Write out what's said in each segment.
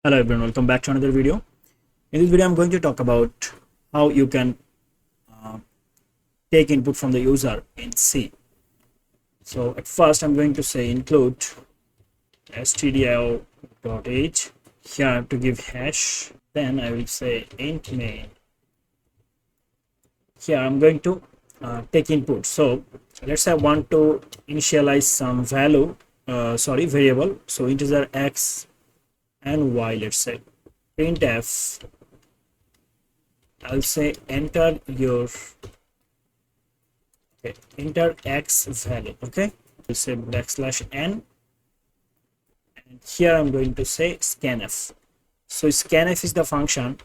Hello everyone, welcome back to another video. In this video I'm going to talk about how you can take input from the user in C. So at first I'm going to say include stdio.h. Here I have to give hash, then I will say int main. Here I'm going to take input. So let's say I want to initialize some value, variable, so integer x and y. Let's say printf, I'll say enter your enter x value. Okay, we'll say \n, and here I'm going to say scanf. So scanf is the function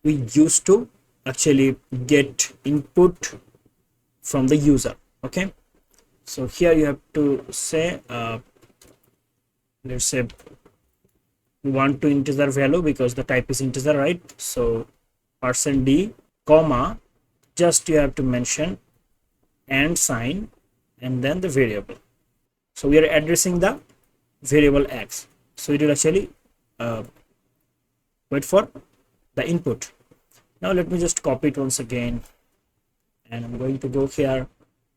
we use to actually get input from the user. Okay, so here you have to say let's say we want to integer value because the type is integer, right? So %d comma, just you have to mention and sign and then the variable. So we are addressing the variable x, so it will actually wait for the input. Now let me just copy it once again, and I'm going to go here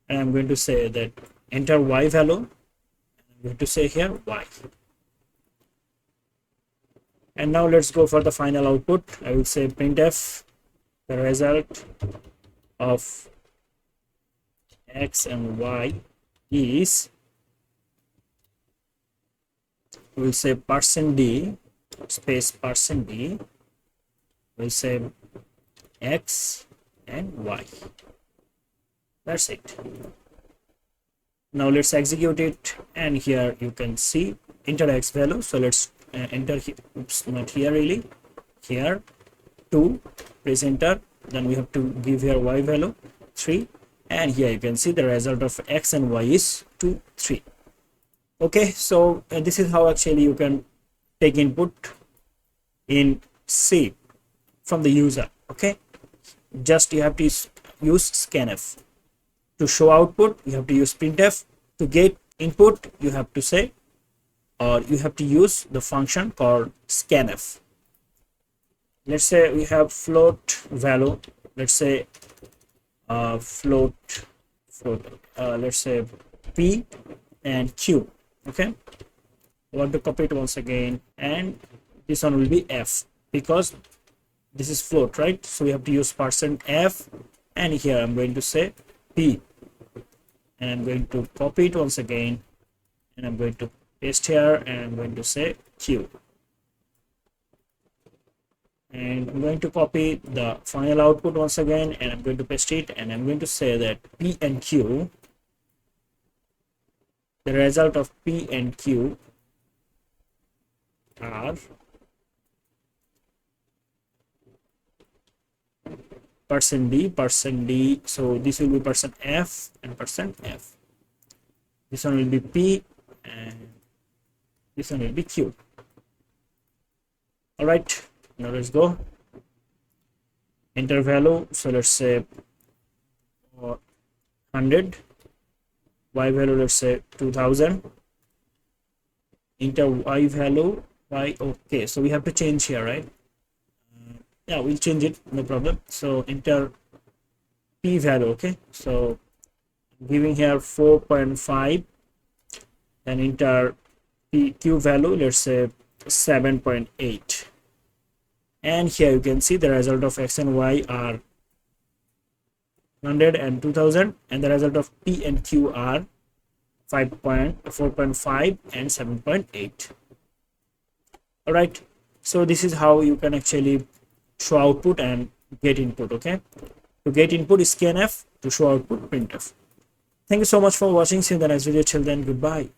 and I'm going to say that enter y value, and I'm going to say here y. And now let's go for the final output. I will say printf, the result of x and y is, we'll say %d space %d, we'll say x and y. That's it. Now let's execute it, and here you can see enter x value. So let's enter here, oops, not here, really here 2, press enter, then we have to give here y value 3, and here you can see the result of x and y is 2 3. Okay, so this is how actually you can take input in C from the user. Okay, just you have to use scanf. To show output you have to use printf. To get input you have to say, or you have to use the function called scanf. Let's say we have float value, let's say float let's say p and q. Okay, I want to copy it once again, and this one will be f because this is float, right? So we have to use %f, and here I'm going to say p, and I'm going to copy it once again, and I'm going to paste here, and I'm going to say q, and I'm going to copy the final output once again, and I'm going to paste it, and I'm going to say that p and q, the result of p and q are %d, so this will be %f and %f. This one will be p and this one will be q. All right, now let's go enter value. So let's say 100, y value let's say 2000, enter y value y. Okay, so we have to change here, right? Yeah, we'll change it, no problem. So enter p value. Okay, so giving here 4.5, then enter q value, let's say 7.8, and here you can see the result of x and y are 100 and 2000, and the result of p and q are 4.5 and 7.8. all right, so this is how you can actually show output and get input. Okay, to get input is scanf, to show output printf. Thank you so much for watching. See you in the next video. Till then, goodbye.